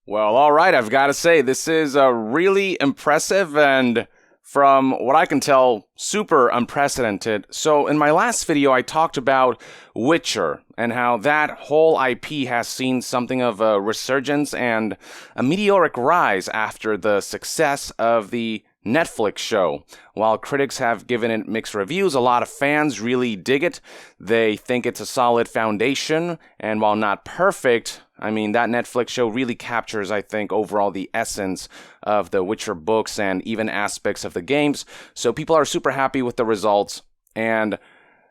Well, all right, I've got to say, this is really impressive and, from what I can tell, super unprecedented. So in my last video, I talked about Witcher and how that whole IP has seen something of a resurgence and a meteoric rise after the success of the Netflix show. While critics have given it mixed reviews, a lot of fans really dig it. They think it's a solid foundation, and while not perfect, I mean, that Netflix show really captures, I think, overall the essence of the Witcher books and even aspects of the games. So people are super happy with the results, and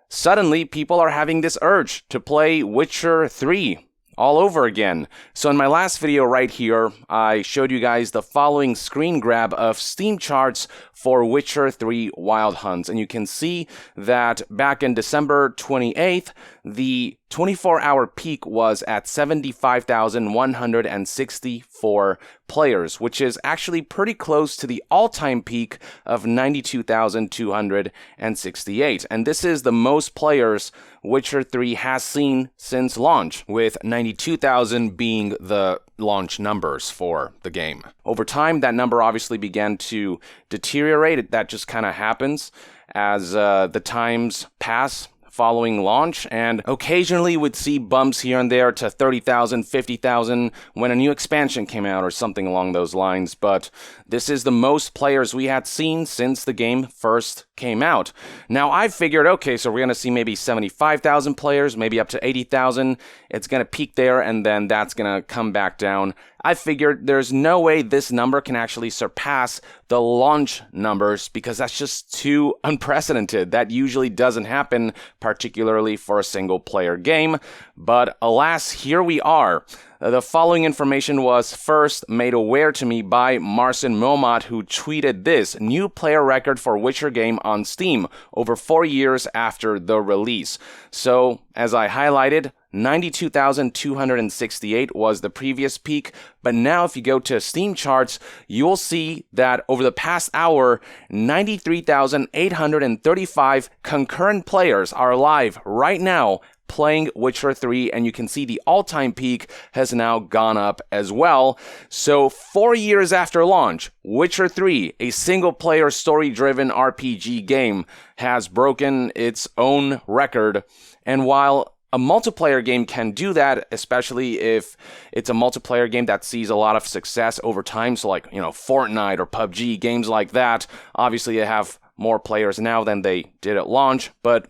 suddenly people are having this urge to play Witcher 3 all over again. So in my last video right here, I showed you guys the following screen grab of Steam charts for Witcher 3 Wild Hunts. And you can see that back in December 28th, the 24-hour peak was at 75,164 players, which is actually pretty close to the all-time peak of 92,268. And this is the most players Witcher 3 has seen since launch, with 92,000 being the launch numbers for the game. Over time, that number obviously began to deteriorate. That just kind of happens as the times pass following launch, and occasionally would see bumps here and there to 30,000, 50,000 when a new expansion came out or something along those lines, but this is the most players we had seen since the game first came out. Now, I figured, okay, so we're going to see maybe 75,000 players, maybe up to 80,000. It's going to peak there, and then that's going to come back down. I figured there's no way this number can actually surpass the launch numbers because that's just too unprecedented. That usually doesn't happen, particularly for a single-player game. But alas, here we are. The following information was first made aware to me by Marcin Momot, who tweeted this: new player record for Witcher game on Steam, over 4 years after the release. So, as I highlighted, 92,268 was the previous peak, but now if you go to Steam charts, you'll see that over the past hour, 93,835 concurrent players are live right now playing Witcher 3, and you can see the all-time peak has now gone up as well. So 4 years after launch, Witcher 3, a single-player story-driven RPG game, has broken its own record. And while a multiplayer game can do that, especially if it's a multiplayer game that sees a lot of success over time, so like, Fortnite or PUBG, games like that, obviously they have more players now than they did at launch, but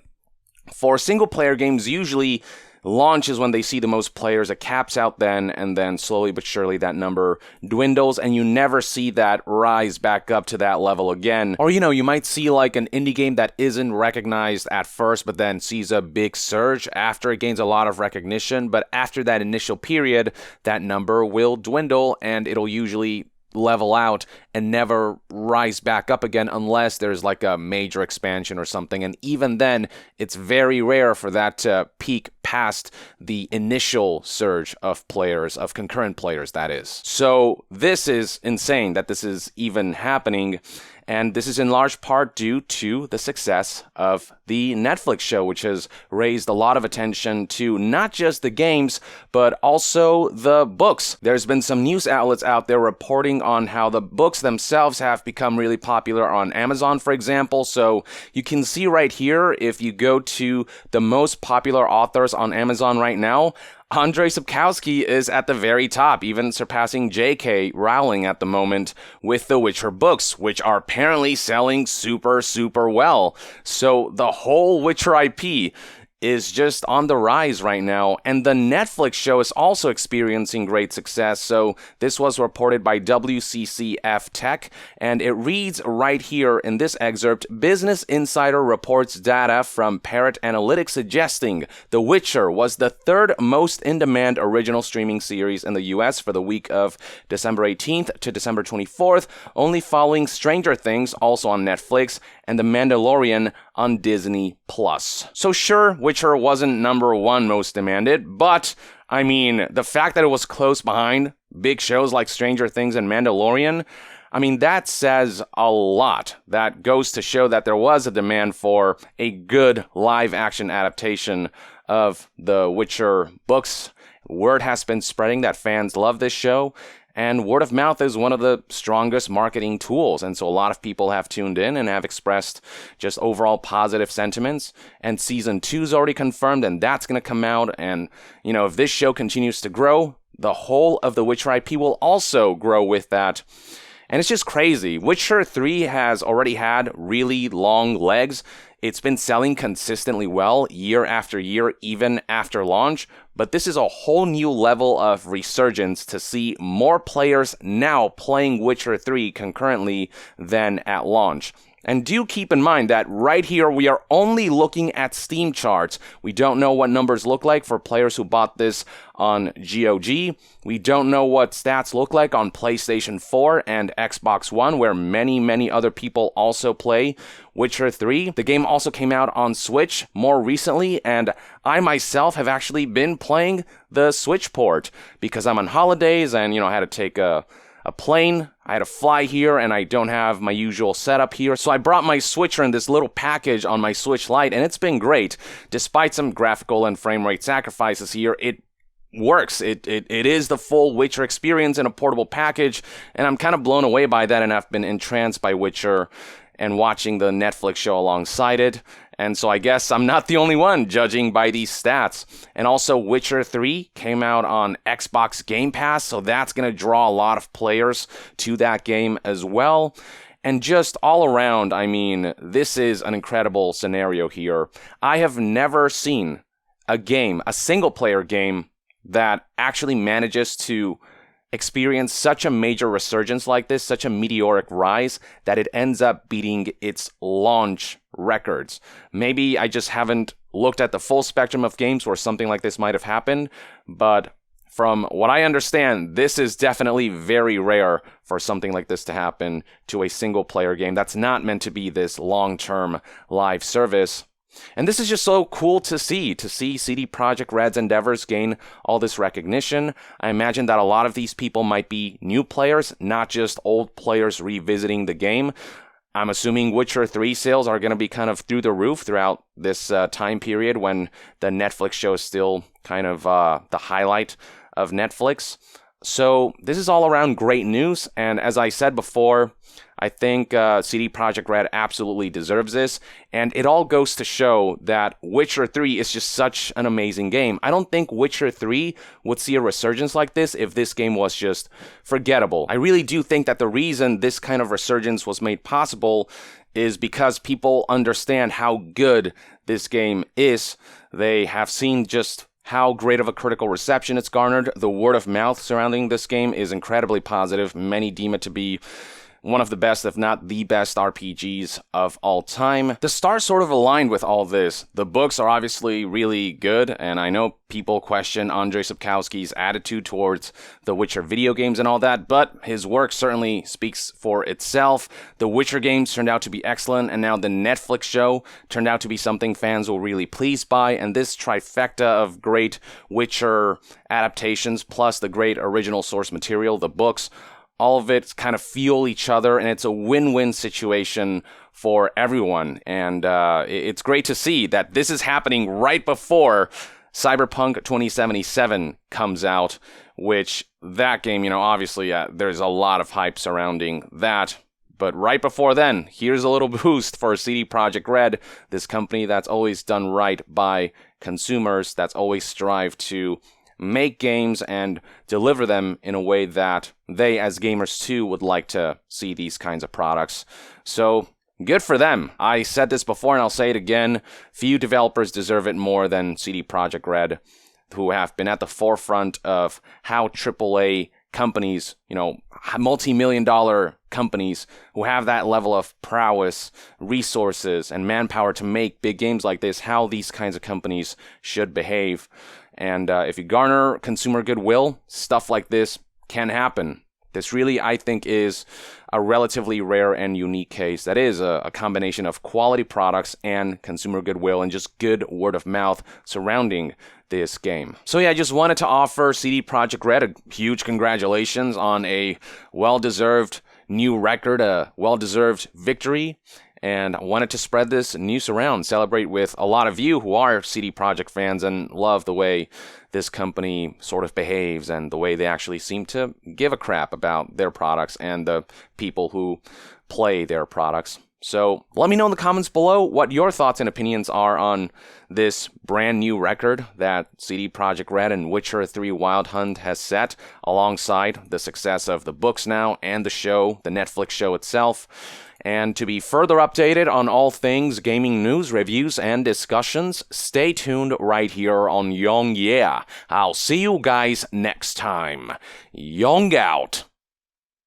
for single-player games, usually launch is when they see the most players. It caps out then, and then slowly but surely that number dwindles, and you never see that rise back up to that level again. Or, you might see like an indie game that isn't recognized at first, but then sees a big surge after it gains a lot of recognition. But after that initial period, that number will dwindle, and it'll usually level out and never rise back up again unless there's like a major expansion or something. And even then, it's very rare for that to peak past the initial surge of players, of concurrent players, that is. So this is insane that this is even happening. And this is in large part due to the success of the Netflix show, which has raised a lot of attention to not just the games, but also the books. There's been some news outlets out there reporting on how the books themselves have become really popular on Amazon, for example. So you can see right here, if you go to the most popular authors on Amazon right now, Andrzej Sapkowski is at the very top, even surpassing J.K. Rowling at the moment with the Witcher books, which are apparently selling super, super well. So the whole Witcher IP is just on the rise right now, and the Netflix show is also experiencing great success. So this was reported by WCCF Tech, and it reads right here in this excerpt: Business Insider reports data from Parrot Analytics suggesting The Witcher was the third most in-demand original streaming series in the US for the week of December 18th to December 24th, only following Stranger Things, also on Netflix, and The Mandalorian on Disney+. So sure, Witcher wasn't number one most demanded, but I mean, the fact that it was close behind big shows like Stranger Things and Mandalorian, I mean, that says a lot. That goes to show that there was a demand for a good live-action adaptation of the Witcher books. Word has been spreading that fans love this show, And word of mouth is one of the strongest marketing tools. And so a lot of people have tuned in and have expressed just overall positive sentiments. And season 2 is already confirmed, and that's going to come out. And, you know, if this show continues to grow, the whole of the Witcher IP will also grow with that. And it's just crazy. Witcher 3 has already had really long legs. It's been selling consistently well year after year, even after launch. But this is a whole new level of resurgence to see more players now playing Witcher 3 concurrently than at launch. And do keep in mind that right here we are only looking at Steam charts. We don't know what numbers look like for players who bought this on GOG. We don't know what stats look like on PlayStation 4 and Xbox One, where many other people also play Witcher 3. The game also came out on Switch more recently, and I myself have actually been playing the Switch port because I'm on holidays and, I had to take a plane. I had to fly here and I don't have my usual setup here. So I brought my Switcher in this little package on my Switch Lite, and it's been great. Despite some graphical and frame rate sacrifices here, it works. It is the full Witcher experience in a portable package, and I'm kind of blown away by that, and I've been entranced by Witcher and watching the Netflix show alongside it. And so I guess I'm not the only one judging by these stats. And also Witcher 3 came out on Xbox Game Pass, so that's going to draw a lot of players to that game as well. And just all around, I mean, this is an incredible scenario here. I have never seen a game, a single-player game, that actually manages to experience such a major resurgence like this, such a meteoric rise, that it ends up beating its launch records. Maybe I just haven't looked at the full spectrum of games where something like this might have happened, but from what I understand, this is definitely very rare for something like this to happen to a single-player game that's not meant to be this long-term live service. And this is just so cool to see CD Projekt Red's endeavors gain all this recognition. I imagine that a lot of these people might be new players, not just old players revisiting the game. I'm assuming Witcher 3 sales are going to be kind of through the roof throughout this time period when the Netflix show is still kind of the highlight of Netflix. So this is all around great news, and as I said before, I think CD Projekt Red absolutely deserves this, and it all goes to show that Witcher 3 is just such an amazing game. I don't think Witcher 3 would see a resurgence like this if this game was just forgettable. I really do think that the reason this kind of resurgence was made possible is because people understand how good this game is. They have seen just how great of a critical reception it's garnered. The word of mouth surrounding this game is incredibly positive. Many deem it to be one of the best, if not the best RPGs of all time. The stars sort of aligned with all this. The books are obviously really good, and I know people question Andrzej Sapkowski's attitude towards the Witcher video games and all that, but his work certainly speaks for itself. The Witcher games turned out to be excellent, and now the Netflix show turned out to be something fans will really pleased by, and this trifecta of great Witcher adaptations plus the great original source material, the books, all of it kind of fuel each other, and it's a win-win situation for everyone. And it's great to see that this is happening right before Cyberpunk 2077 comes out, which that game, obviously there's a lot of hype surrounding that. But right before then, here's a little boost for CD Projekt Red, this company that's always done right by consumers, that's always strived to make games and deliver them in a way that they, as gamers too, would like to see these kinds of products. So, good for them. I said this before and I'll say it again. Few developers deserve it more than CD Projekt Red, who have been at the forefront of how AAA companies, multi-million-dollar companies who have that level of prowess, resources, and manpower to make big games like this, how these kinds of companies should behave. And if you garner consumer goodwill, stuff like this can happen. This really, I think, is a relatively rare and unique case that is a combination of quality products and consumer goodwill and just good word of mouth surrounding this game. So yeah, I just wanted to offer CD Projekt Red a huge congratulations on a well-deserved new record, a well-deserved victory. And I wanted to spread this news around, celebrate with a lot of you who are CD Projekt fans and love the way this company sort of behaves and the way they actually seem to give a crap about their products and the people who play their products. So let me know in the comments below what your thoughts and opinions are on this brand new record that CD Projekt Red and Witcher 3 Wild Hunt has set, alongside the success of the books now and the show, the Netflix show itself. And to be further updated on all things gaming news, reviews, and discussions, stay tuned right here on Young Yeah. I'll see you guys next time. Young out.